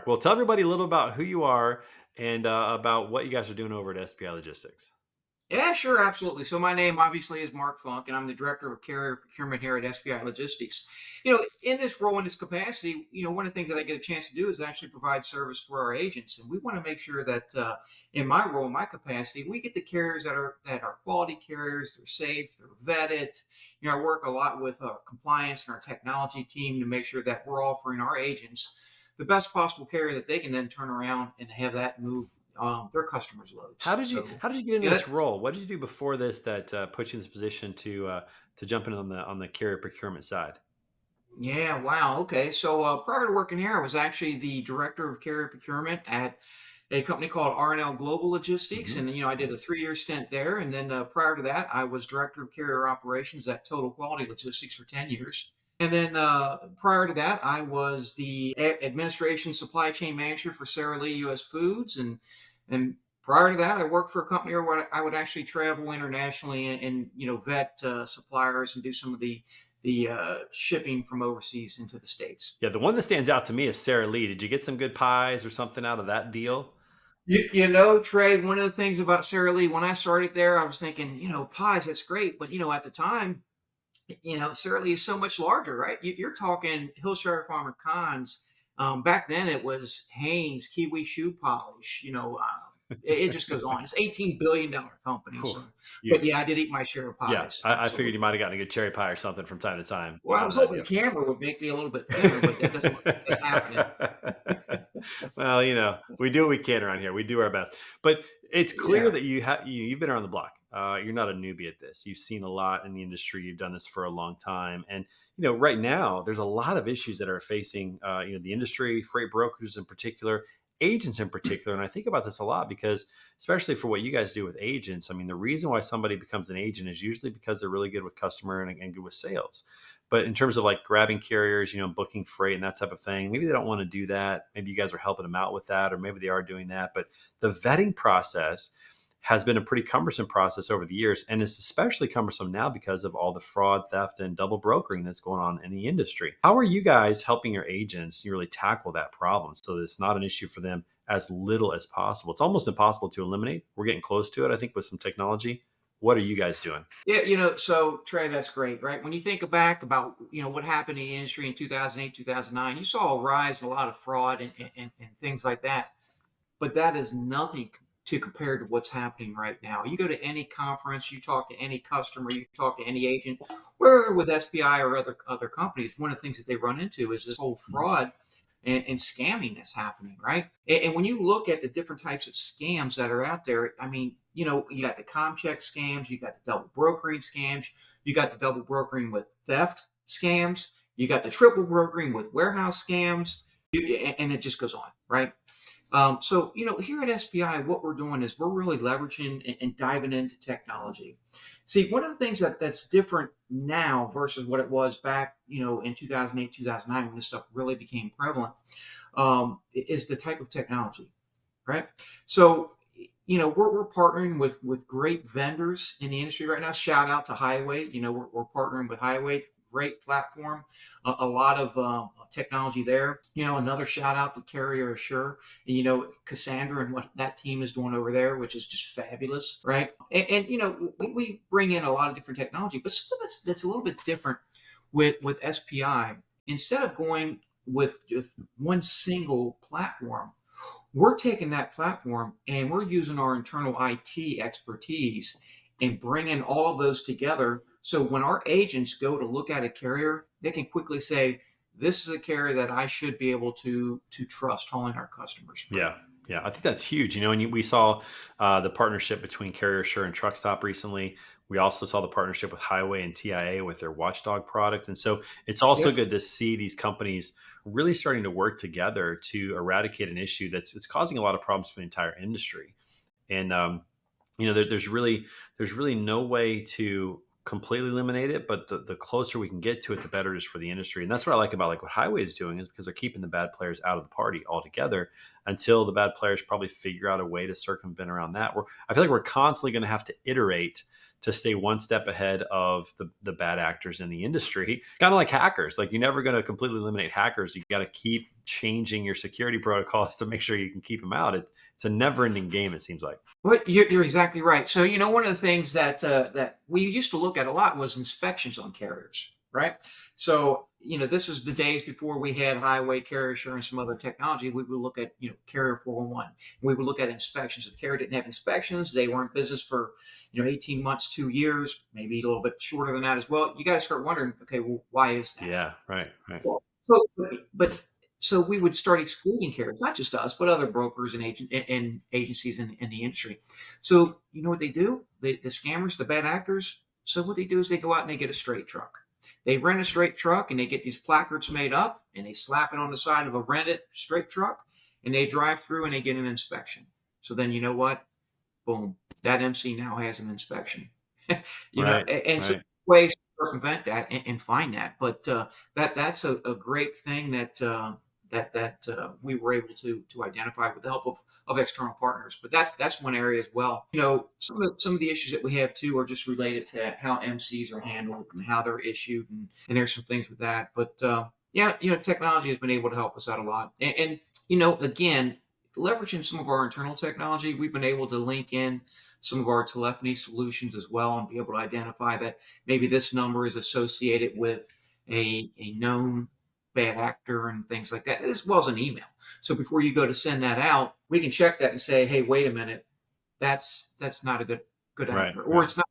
Mark. Well, tell everybody a little about who you are and about what you guys are doing over at SPI Logistics. Yeah, sure, absolutely. So my name obviously is Mark Funk, and I'm the director of carrier procurement here at SPI Logistics. In this role, in this capacity, one of the things that I get a chance to do is actually provide service for our agents, and we want to make sure that in my role, in my capacity, we get the carriers that are quality carriers. They're safe, they're vetted. I work a lot with compliance and our technology team to make sure that we're offering our agents the best possible carrier that they can then turn around and have that move their customers' loads. So. How did you get into Yeah, this role? What did you do before this that put you in this position to jump in on the carrier procurement side? Yeah, wow. Okay. So prior to working here, I was actually the director of carrier procurement at a company called R&L Global Logistics. Hmm. And, I did a 3-year stint there. And then prior to that, I was director of carrier operations at Total Quality Logistics for 10 years. And then prior to that, I was the administration supply chain manager for Sara Lee US Foods. And prior to that, I worked for a company where I would actually travel internationally and vet suppliers and do some of the shipping from overseas into the states. Yeah, the one that stands out to me is Sara Lee. Did you get some good pies or something out of that deal? Trey, one of the things about Sara Lee, when I started there, I was thinking, pies, that's great. But, at the time, Sara Lee is so much larger, right? You're talking Hillshire Farmer Cons. Back then, it was Hanes, Kiwi Shoe Polish. It just goes on. It's $18 billion company. Whew. So, but You, yeah, I did eat my share of yeah, pies. I figured you Absolutely. might have gotten a good cherry pie or something from time to time Well, I out was of that hoping the deal. camera would make me a little bit thinner, but that doesn't look like that's happening. Well, we do what we can around here. We do our best, but it's clear Yeah. that you've been around the block. You're not a newbie at this. You've seen a lot in the industry. You've done this for a long time, and right now there's a lot of issues that are facing the industry, freight brokers in particular, agents in particular. And I think about this a lot because, especially for what you guys do with agents, I mean, the reason why somebody becomes an agent is usually because they're really good with customer and good with sales. But in terms of like grabbing carriers, booking freight and that type of thing, maybe they don't want to do that. Maybe you guys are helping them out with that, or maybe they are doing that. But the vetting process has been a pretty cumbersome process over the years. And it's especially cumbersome now because of all the fraud, theft, and double brokering that's going on in the industry. How are you guys helping your agents really tackle that problem so that it's not an issue for them as little as possible? It's almost impossible to eliminate. We're getting close to it, I think, with some technology. What are you guys doing? Yeah, so Trey, that's great, right? When you think back about, what happened in the industry in 2008, 2009, you saw a rise in a lot of fraud and things like that. But that is nothing to compare to what's happening right now. You go to any conference, you talk to any customer, you talk to any agent, whether with SPI or other companies, one of the things that they run into is this whole Mhm. fraud and scamming that's happening, right? And when you look at the different types of scams that are out there, I mean, you got the check scams, you got the double brokering scams, you got the double brokering with theft scams, you got the triple brokering with warehouse scams, and it just goes on, right? So, here at SPI, what we're doing is we're really leveraging and diving into technology. See, one of the things that's different now versus what it was back, in 2008, 2009, when this stuff really became prevalent, is the type of technology, right? So, we're partnering with great vendors in the industry right now. Shout out to Highway. We're partnering with Highway, great platform, a lot of technology there. Another shout out to Carrier Assure, Cassandra and what that team is doing over there, which is just fabulous, right? And we bring in a lot of different technology, but something that's a little bit different with SPI. Instead of going with just one single platform, we're taking that platform and we're using our internal IT expertise and bringing all of those together. So when our agents go to look at a carrier, they can quickly say, "This is a carrier that I should be able to trust hauling our customers' freight." Yeah, yeah, I think that's huge. And we saw the partnership between Carrier Sure and Truck Stop recently. We also saw the partnership with Highway and TIA with their Watchdog product, and so it's also Yep. good to see these companies really starting to work together to eradicate an issue that's it's causing a lot of problems for the entire industry. And there's really no way to completely eliminate it, but the closer we can get to it, the better it is for the industry. And that's what I like about like what Highway is doing is because they're keeping the bad players out of the party altogether until the bad players probably figure out a way to circumvent around that. I feel like we're constantly going to have to iterate to stay one step ahead of the bad actors in the industry. Kind of like hackers. Like you're never going to completely eliminate hackers. You got to keep changing your security protocols to make sure you can keep them out. It's a never ending game, it seems like. Well, you're exactly right. So, one of the things that we used to look at a lot was inspections on carriers, right? So, this was the days before we had highway carrier assurance, some other technology. We would look at, carrier 411. We would look at inspections. If carrier didn't have inspections, they were in business for, 18 months, 2 years, maybe a little bit shorter than that as well. You got to start wondering, okay, well, why is that? Yeah, right, right. Well, but so we would start excluding carriers, not just us, but other brokers and agencies in the industry. So you know what they do? The scammers, the bad actors. So what they do is they go out and they get a straight truck. They rent a straight truck and they get these placards made up and they slap it on the side of a rented straight truck and they drive through and they get an inspection. So then you know what? Boom, that MC now has an inspection. Right, And so right. ways to circumvent that and find that. But that's a great thing that we were able to identify with the help of external partners. But that's one area as well. Some of the issues that we have too are just related to how MCs are handled and how they're issued, and there's some things with that. But yeah, technology has been able to help us out a lot. And again, leveraging some of our internal technology, we've been able to link in some of our telephony solutions as well and be able to identify that maybe this number is associated with a known bad actor and things like that, as well as an email. So before you go to send that out, we can check that and say, hey, wait a minute, that's not a good Right, actor, or right. it's not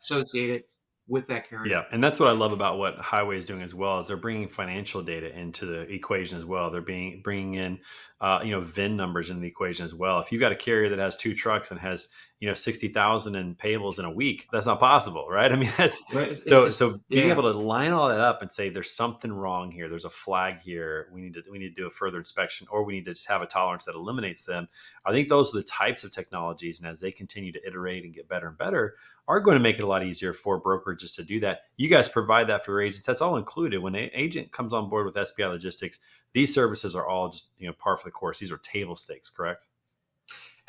associated with that carrier. Yeah, and that's what I love about what Highway is doing as well is they're bringing financial data into the equation as well. They're bringing in, VIN numbers in the equation as well. If you've got a carrier that has two trucks and has 60,000 in payables in a week, that's not possible, right? I mean, that's Right? so being Yeah. able to line all that up and say there's something wrong here, there's a flag here, we need to do a further inspection, or we need to just have a tolerance that eliminates them. I think those are the types of technologies, and as they continue to iterate and get better and better, are going to make it a lot easier for brokerages to do that. You guys provide that for your agents. That's all included. When an agent comes on board with SPI Logistics, these services are all just par for the course. These are table stakes, correct?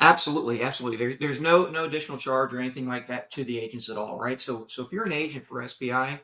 Absolutely, absolutely. There's no additional charge or anything like that to the agents at all, right? So if you're an agent for SPI,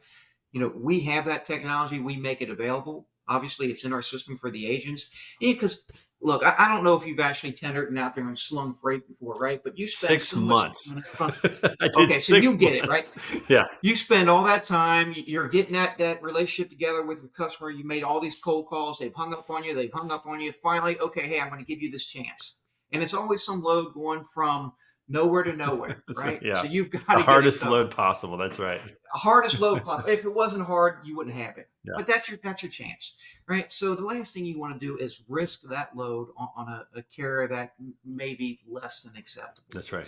we have that technology. We make it available. Obviously, it's in our system for the agents. Yeah, because look, I don't know if you've actually tendered and out there and slung freight before, right? But you spend Six so much months. time on that front. I did Okay, so you six get it, right? months. Yeah, You spend all that time. You're getting that relationship together with your customer. You made all these cold calls. They've hung up on you. They've hung up on you. Finally, okay, hey, I'm going to give you this chance. And it's always some load going from nowhere to nowhere, that's right. right? Yeah, So you've got the to get it hardest covered. load possible. That's right. Hardest load possible. If it wasn't hard, you wouldn't have it. Yeah, But that's your chance, right? So the last thing you want to do is risk that load on a carrier that may be less than acceptable. that's right.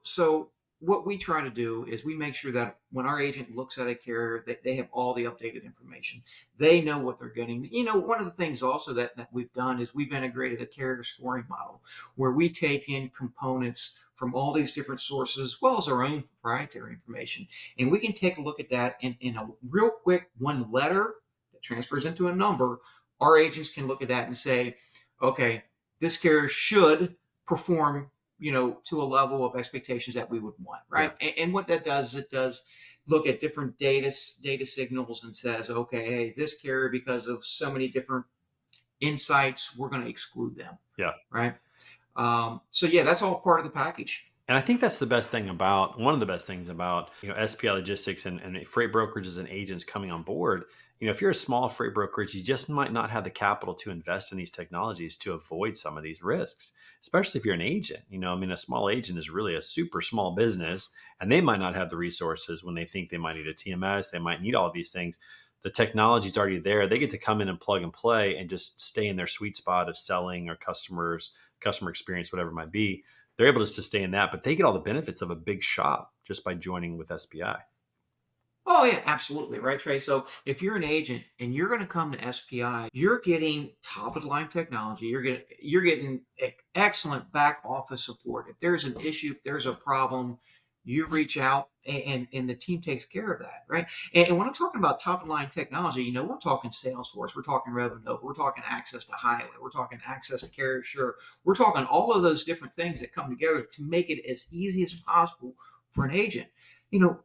So what we try to do is we make sure that when our agent looks at a carrier, that they have all the updated information. They know what they're getting. One of the things also that we've done is we've integrated a carrier scoring model where we take in components from all these different sources as well as our own proprietary information. And we can take a look at that in a real quick one letter that transfers into a number. Our agents can look at that and say, okay, this carrier should perform to a level of expectations that we would want, Yeah. right? And what that does, it does look at different data signals and says, okay, hey, this carrier, because of so many different insights, we're going to exclude them, Yeah. right? So yeah, that's all part of the package. And I think that's the best thing about one of the best things about SPI Logistics and freight brokerages and agents coming on board. If you're a small freight brokerage, you just might not have the capital to invest in these technologies to avoid some of these risks. Especially if you're an agent. I mean, a small agent is really a super small business, and they might not have the resources when they think they might need a TMS. They might need all of these things. The technology is already there. They get to come in and plug and play and just stay in their sweet spot of selling or customer experience, whatever it might be. They're able to sustain that, but they get all the benefits of a big shop just by joining with SPI. Oh yeah, absolutely, right, Trey. So if you're an agent and you're going to come to SPI, you're getting top of the line technology. You're getting excellent back office support. If there's an issue, if there's a problem, you reach out and the team takes care of that, right? And when I'm talking about top of the line technology, we're talking Salesforce, we're talking Revenue, we're talking access to Highway, we're talking access to Carrier Sure, we're talking all of those different things that come together to make it as easy as possible for an agent. You know,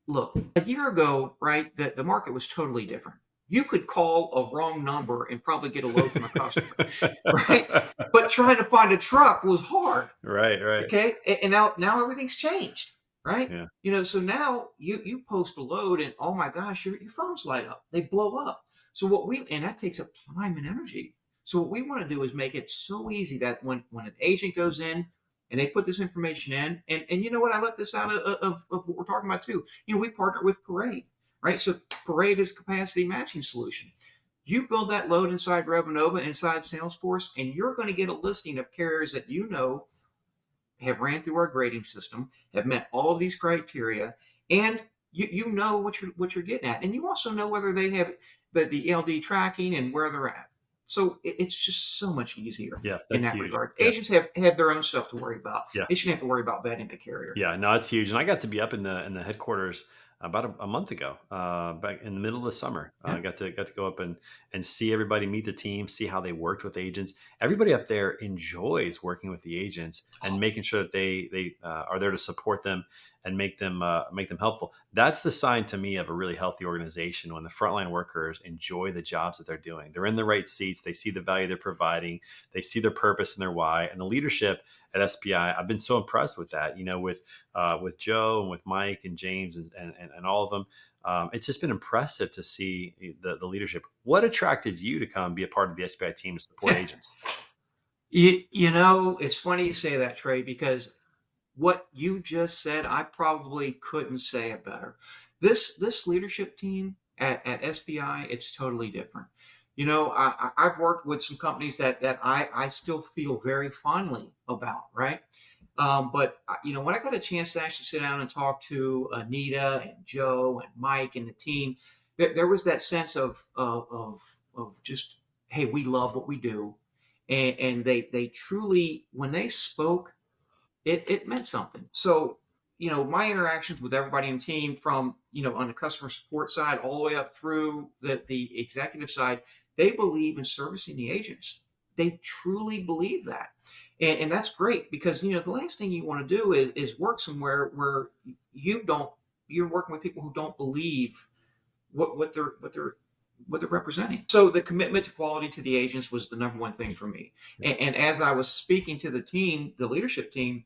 Look, a year ago, right, the market was totally different. you could call a wrong number and probably get a load from a customer, right? But trying to find a truck was hard. Right, right. Okay, and now everything's changed, right? Yeah. So now you post a load, and oh my gosh, your phones light up, they blow up. So what we and that takes up time and energy. So what we want to do is make it so easy that when an agent goes in and they put this information in, and you know what, I left this out of what we're talking about too. We partner with Parade, right? So Parade is capacity matching solution. You build that load inside Revenova, inside Salesforce, and you're going to get a listing of carriers that have ran through our grading system, have met all of these criteria, and you know what you're getting at, and you also know whether they have the ELD tracking and where they're at. So it's just so much easier Yeah, in that's that huge. regard. Yeah. Agents have their own stuff to worry about. Yeah. They shouldn't have to worry about vetting the carrier. Yeah, no, it's huge, and I got to be up in the headquarters about a month ago, back in the middle of the summer. Yeah. Got to go up and see everybody, meet the team, see how they worked with agents. Everybody up there enjoys working with the agents and making sure that they are there to support them and make them helpful. That's the sign to me of a really healthy organization when the frontline workers enjoy the jobs that they're doing. They're in the right seats. They see the value they're providing. They see their purpose and their why. And the leadership at SPI, I've been so impressed with that. With Joe and with Mike and James and all of them. It's just been impressive to see the leadership. What attracted you to come be a part of the SPI team to support agents? It's funny you say that, Trey, because what you just said, I probably couldn't say it better. This leadership team at SPI, it's totally different. I've worked with some companies that I still feel very fondly about, right? But when I got a chance to actually sit down and talk to Anita and Joe and Mike and the team, there was that sense of just, hey, we love what we do, and they truly, when they spoke, it meant something. So, my interactions with everybody in the team from, on the customer support side all the way up through the executive side, they believe in servicing the agents. They truly believe that. And that's great because, the last thing you want to do is work somewhere where you're working with people who don't believe what they're representing. So the commitment to quality to the agents was the number one thing for me. And as I was speaking to the team, the leadership team,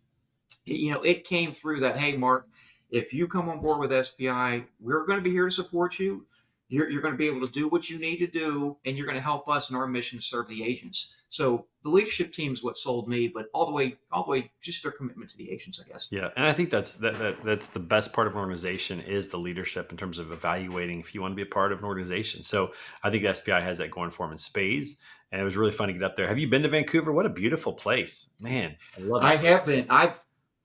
it came through that, hey, Mark, if you come on board with SPI, we're going to be here to support you. You're going to be able to do what you need to do, and you're going to help us in our mission to serve the agents. So the leadership team is what sold me, but all the way, just their commitment to the agents, I guess. Yeah, and I think that's the best part of an organization is the leadership in terms of evaluating if you want to be a part of an organization. So I think SPI has that going for them in spades, and it was really fun to get up there. Have you been to Vancouver? What a beautiful place, man! I love I that have place. been.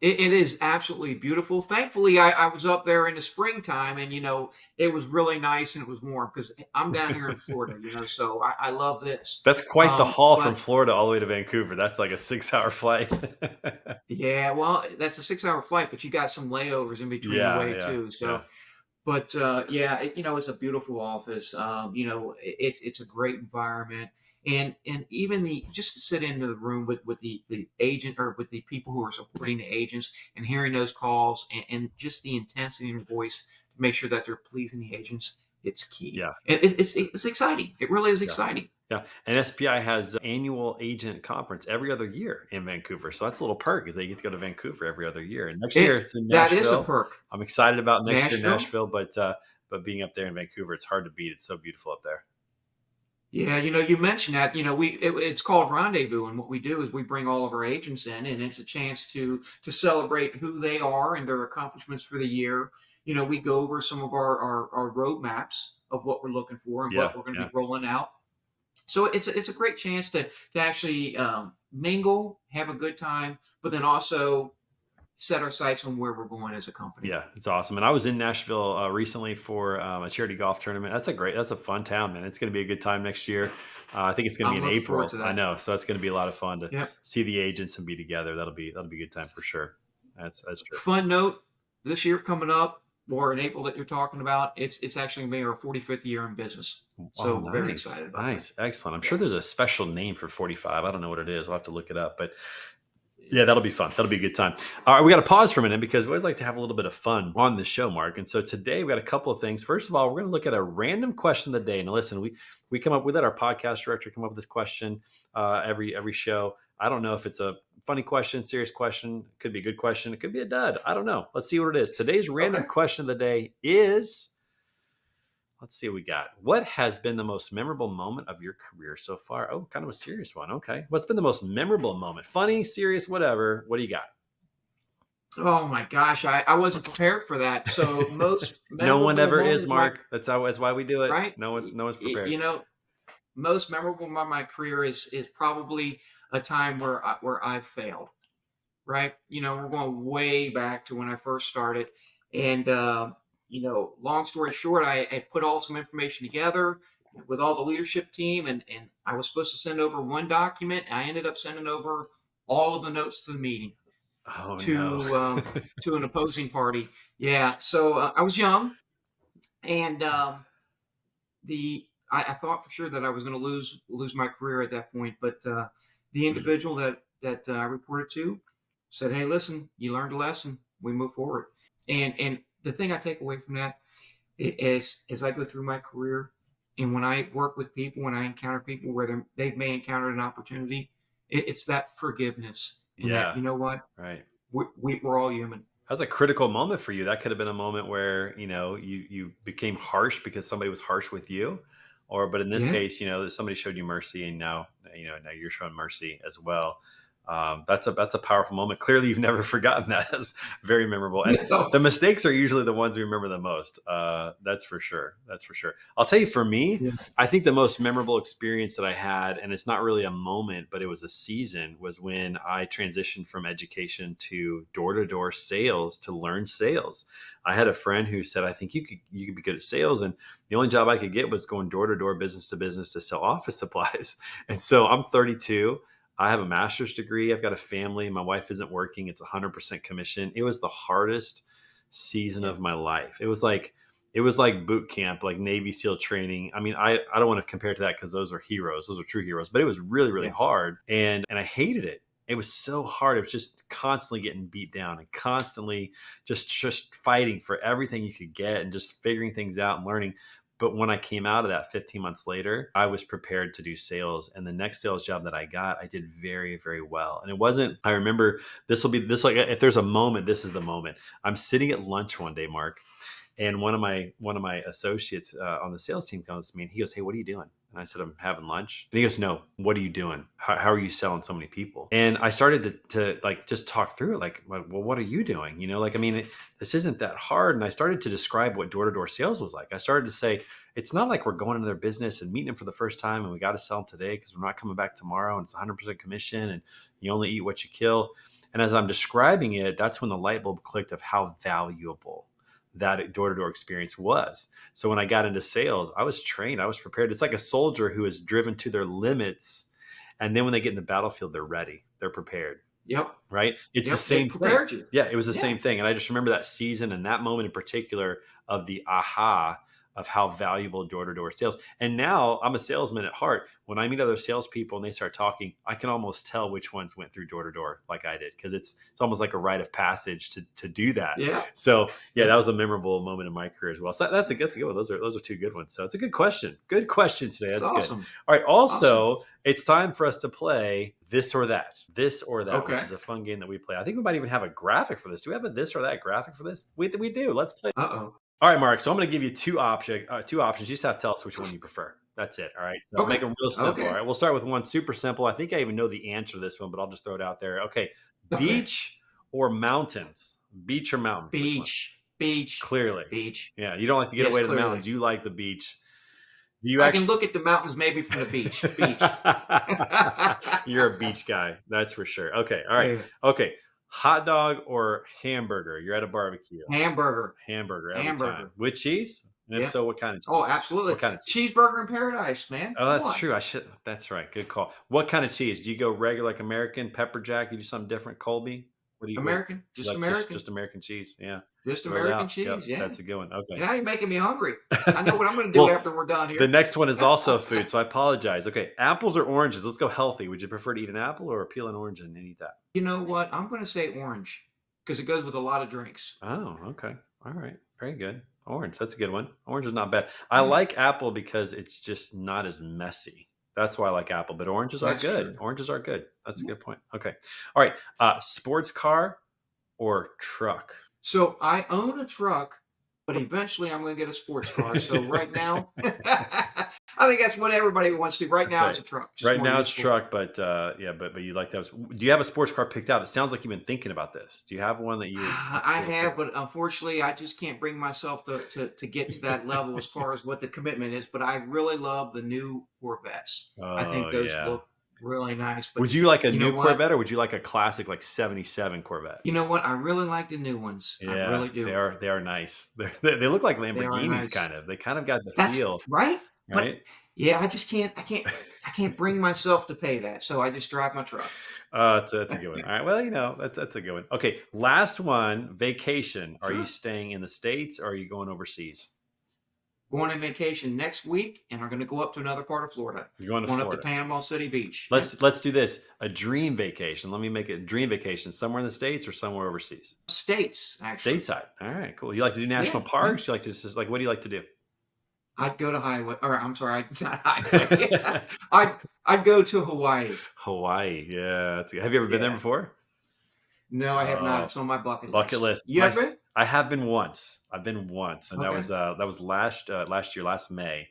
It is absolutely beautiful. Thankfully, I was up there in the springtime, and it was really nice and it was warm because I'm down here in Florida. So I love this. That's quite the haul from But Florida all the way to Vancouver. That's like a 6 hour flight. yeah, well, that's a 6 hour flight, but you got some layovers in between the Yeah, way yeah, too. yeah, So, but yeah, it's a beautiful office. It's a great environment, and even the just to sit into the room with the agent or with the people who are supporting the agents and hearing those calls and just the intensity in their voice to make sure that they're pleasing the agents. It's key. yeah, And it's exciting. It really is yeah. exciting. Yeah, and SPI has annual agent conference every other year in Vancouver. So that's a little perk is they get to go to Vancouver every other year. And next year It it's in that is a Nashville. perk. I'm excited about next year in Nashville. Nashville, but being up there in Vancouver, it's hard to beat. It's so beautiful up there. Yeah, you mentioned that. It's called Rendezvous, and what we do is we bring all of our agents in, and it's a chance to celebrate who they are and their accomplishments for the year. We go over some of our roadmaps of what we're looking for and Yeah, what we're going to yeah. be rolling out. So it's a great chance to actually mingle, have a good time, but then also set our sights on where we're going as a company. Yeah, it's awesome. And I was in Nashville recently for a charity golf tournament. That's a fun town, man. It's going to be a good time next year. I think it's going to be I'm in looking forward April. to I that. know, so that's going to be a lot of fun to Yep. see the agents and be together. That'll be a good time for sure. That's true. Fun note, this year coming up, or in April that you're talking about, it's actually going to be our 45th year in business. Oh, So we're very nice, excited about that. nice, excellent. I'm Yeah. sure there's a special name for 45. I don't know what it is. I'll have to look it up. But Yeah, that'll be fun. That'll be a good time. All right, we got to pause for a minute because we always like to have a little bit of fun on the show, Mark. And so today we got a couple of things. First of all, we're going to look at a random question of the day. Now, listen, we let our podcast director come up with this question every show. I don't know if it's a funny question, serious question. It could be a good question. It could be a dud. I don't know. Let's see what it is. Today's random Okay. question of the day is. Let's see what we got. What has been the most memorable moment of your career so far? Oh, kind of a serious one. Okay. What's been the most memorable moment? Funny, serious, whatever. What do you got? Oh my gosh, I wasn't prepared for that. So most No one memorable ever moment is, of my Mark. That's why we do it. right, No one's prepared. most memorable moment of my career is probably a time where I failed. Right, we're going way back to when I first started, and long story short, I put all some information together with all the leadership team, and I was supposed to send over one document. I ended up sending over all of the notes to the meeting Oh no. to to an opposing party. Yeah, so I was young, and I thought for sure that I was going to lose my career at that point, but the individual that I reported to said, "Hey, listen, you learned a lesson. We move forward." And the thing I take away from that is as I go through my career, and when I work with people, when I encounter people where they may encounter an opportunity, it's that forgiveness and that Yeah. what Right. we're all human. That's a critical moment for you. That could have been a moment where, you became harsh because somebody was harsh with you. But in this Yeah. case, somebody showed you mercy and now you're showing mercy as well. That's a powerful moment. Clearly you've never forgotten that. That's very memorable. And No. the mistakes are usually the ones we remember the most. That's for sure. That's for sure. I'll tell you, for me, Yeah. I think the most memorable experience that I had, and it's not really a moment, but it was a season, was when I transitioned from education to door-to-door sales to learn sales. I had a friend who said, "I think you could be good at sales," and the only job I could get was going door-to-door, business to business, to sell office supplies. And so I'm 32. I have a master's degree. I've got a family. My wife isn't working. It's 100% commission. It was the hardest season Yeah. of my life. It was like boot camp, like Navy SEAL training. I mean, I don't want to compare it to that because those are heroes. Those are true heroes. But it was really, really Yeah. hard. And I hated it. It was so hard. It was just constantly getting beat down and constantly just fighting for everything you could get and just figuring things out and learning. But when I came out of that 15 months later, I was prepared to do sales. And the next sales job that I got, I did very, very well. And it wasn't, I remember like, if there's a moment, this is the moment. I'm sitting at lunch one day, Mark, and one of my associates on the sales team comes to me and he goes, "Hey, what are you doing?" And I said, "I'm having lunch." And he goes, "No, what are you doing? How are you selling so many people?" And I started to like just talk through it, like, "Well, what are you doing?" Like, I mean, this isn't that hard. And I started to describe what door-to-door sales was like. I started to say, it's not like we're going into their business and meeting them for the first time and we got to sell them today because we're not coming back tomorrow, and it's 100% commission and you only eat what you kill. And as I'm describing it, that's when the light bulb clicked of how valuable that door-to-door experience was. So when I got into sales, I was trained, I was prepared. It's like a soldier who is driven to their limits, and then when they get in the battlefield, they're ready, they're prepared, Yep. right? It's the Yep. It same thing. prepared you. Yeah, it was the Yeah. same thing. And I just remember that season and that moment in particular of the aha of how valuable door-to-door sales. And now I'm a salesman at heart. When I meet other salespeople and they start talking, I can almost tell which ones went through door-to-door like I did, because it's almost like a rite of passage to do that. Yeah. So yeah, Yeah. that was a memorable moment in my career as well. So that's a good one. Those are two good ones. So it's a good question. Good question today. It's That's good. awesome. All right. Awesome. Also, it's time for us to play this or that, which Okay. is a fun game that we play. I think we might even have a graphic for this. Do we have a this or that graphic for this? We do. Let's play. Uh-oh. All right, Mark. So I'm going to give you two options. You just have to tell us which one you prefer. That's it. All right. So I'll Okay. make them real simple. All Okay. right. We'll start with one super simple. I think I even know the answer to this one, but I'll just throw it out there. Okay. Okay. Beach or mountains? Beach or mountains? Which one? Beach. Beach. Clearly. Beach. Yeah. You don't like to get Yes, away to the clearly. mountains. You like the beach. Do you I can actually? look at the mountains maybe from the beach. Beach. You're a beach guy. That's for sure. Okay. All right. Yeah. Okay. Hot dog or hamburger? You're at a barbecue. Hamburger. Hamburger every time. Hamburger. With cheese? And if Yep. so, what kind of Oh, cheese? absolutely. What kind of cheese? Cheeseburger in paradise, man. Oh, Come that's on. true. I should. That's right. Good call. What kind of cheese? Do you go regular, like American, pepper jack? You do something different, Colby? What do you what American, you just like? American, Just American cheese? Yeah, just throw it American out. Yep, cheese. Yeah. that's a good one. And Okay. now you're making me hungry. I know what I'm going to do Well, after we're done the here. next one is also food, so I apologize. Okay, apples or oranges? Let's go healthy. Would you prefer to eat an apple or peel an orange and eat that? You know what? I'm going to say orange because it goes with a lot of drinks. Oh, okay. All right. Very good. Orange. That's a good one. Orange is not bad. I Yeah, like apple because it's just not as messy. That's why I like apple, but oranges are that's good. true. Oranges are good. That's a good point. Okay. All right. Sports car or truck? So I own a truck, but eventually I'm going to get a sports car. So right now, I think that's what everybody wants to. Right now, Okay. it's a truck, just Right more now it's useful. truck, but yeah, but you like those. Do you have a sports car picked out? It sounds like you've been thinking about this. Do you have one that you I would pick? have, but unfortunately, I just can't bring myself to get to that level as far as what the commitment is. But I really love the new Corvettes. I think Oh those yeah. look really nice. But Would you like a you know new what? Corvette or would you like a classic like 77 Corvette? You know what? I really like the new ones. I Yeah, really they do. are they are nice. They look like They are Lamborghinis nice. kind of. They kind of got the That's feel, right. But right? yeah, I just can't. I can't bring myself to pay that. So I just drive my truck. That's a good one. All right. Well, that's a good one. Okay, last one. Vacation. Are you Sure. staying in the States or are you going overseas? Going on vacation next week, and we're going to go up to another part of Florida. You're going to Going up to Florida. Panama City Beach. Yeah. Let's do this. A dream vacation. Let me make it a dream vacation somewhere in the States or somewhere overseas. States, actually. Stateside. All right, cool. You like to do national Yeah. Yeah. parks? You like to just like what do you like to do? I'd go to highway, or I'm sorry, not highway. I'd go to Hawaii. Hawaii. Yeah. Have you ever been there Yeah. before? No, I have not. Uh, It's on my bucket Bucket list. list. You ever been? I have been once. I've been once, and Okay. that was last year, last May,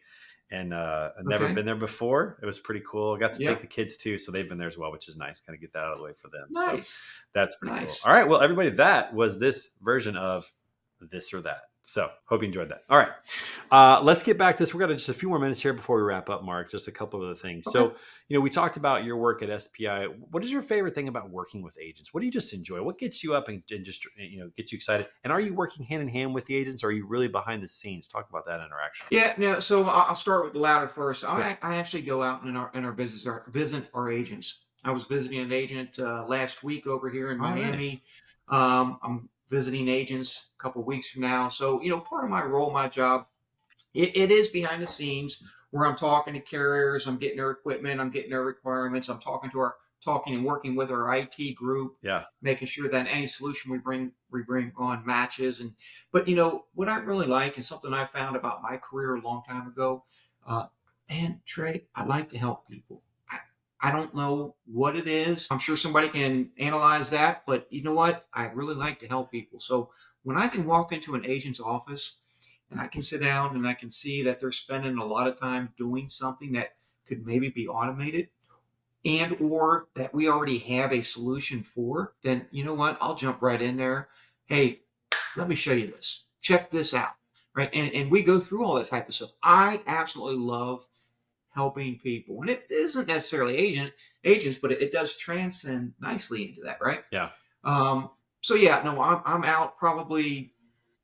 and I've never Okay. been there before. It was pretty cool. I got to take the Yep. kids too, so they've been there as well, which is nice. Kind of get that out of the way for them. So Nice. that's pretty cool. Nice. All right, well, everybody, that was this version of this or that. So hope you enjoyed that. All right, let's get back to this. We're gonna just a few more minutes here before we wrap up, Mark. Just a couple of other things. Okay. So we talked about your work at SPI. What is your favorite thing about working with agents? What do you just enjoy? What gets you up and just gets you excited? And are you working hand in hand with the agents? Or are you really behind the scenes? Talk about that interaction. Yeah. No. So I'll start with the latter first. Good. I actually go out in our business, visit our agents. I was visiting an agent last week over here in All right. Miami. I'm visiting agents a couple weeks from now. So part of my role, my job, it is behind the scenes where I'm talking to carriers, I'm getting their equipment, I'm getting their requirements, I'm talking and working with our IT group, Yeah. making sure that any solution we bring on matches. But what I really like is something I found about my career a long time ago. Uh, man, Trey, I like to help people. I don't know what it is. I'm sure somebody can analyze that, but you know what? I really like to help people. So when I can walk into an agent's office and I can sit down and I can see that they're spending a lot of time doing something that could maybe be automated and or that we already have a solution for, then you know what? I'll jump right in there. Hey, let me show you this. Check this out. Right. And we go through all that type of stuff. I absolutely love helping people. And it isn't necessarily agents, but it does transcend nicely into that, right? Yeah. Um, so yeah, no, I'm out probably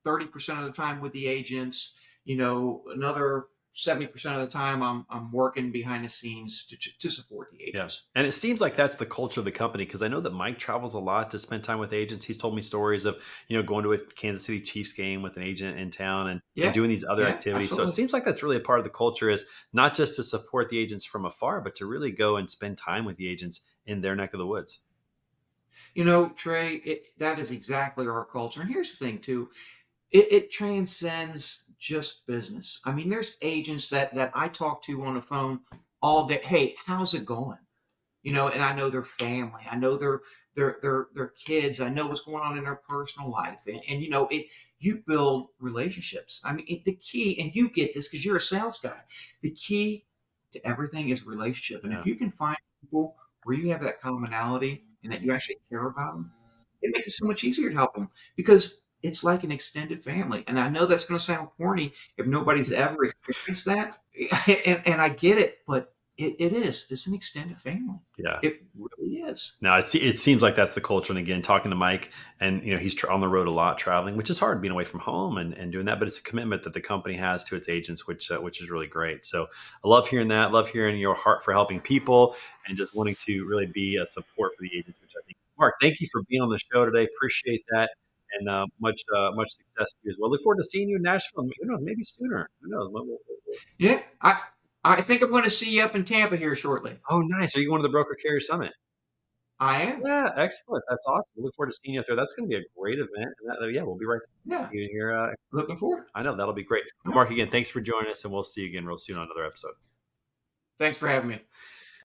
30% of the time with the agents. Another 70% of the time I'm working behind the scenes to support the Yeah. agents. And it seems like that's the culture of the company because I know that Mike travels a lot to spend time with agents. He's told me stories of, going to a Kansas City Chiefs game with an agent in town and Yeah, doing these other yeah, activities. So it absolutely. seems like that's really a part of the culture is not just to support the agents from afar, but to really go and spend time with the agents in their neck of the woods. Trey, that is exactly our culture. And here's the thing too, it transcends just business. I mean, there's agents that I talk to on the phone all day. Hey, how's it going? And I know their family, I know their kids, I know what's going on in their personal life, and you build relationships. I mean, the key, and you get this because you're a sales guy. The key to everything is relationship, and if Yeah. you can find people where you have that commonality and that you actually care about them, it makes it so much easier to help them because it's like an extended family. And I know that's going to sound corny if nobody's ever experienced that, and I get it, but it is. It's an extended family. Yeah. It really is. Now it seems like that's the culture. And again, talking to Mike, and he's on the road a lot, traveling, which is hard being away from home and doing that. But it's a commitment that the company has to its agents, which is really great. So I love hearing that. Love hearing your heart for helping people and just wanting to really be a support for the agents, which I think is Mark, thank you for being on the show today. Appreciate that, and much success to you as well. Look forward to seeing you in Nashville. Who knows? Maybe sooner. Who knows? Yeah, I think I'm going to see you up in Tampa here shortly. Oh, nice. Are you going to the Broker Carrier Summit? I am. Yeah, excellent. That's awesome. We look forward to seeing you out there. That's going to be a great event. And yeah, we'll be right Yeah, there. You here? looking forward. I know that'll be great. All Well, right. Mark, again, thanks for joining us, and we'll see you again real soon on another episode. Thanks for having me.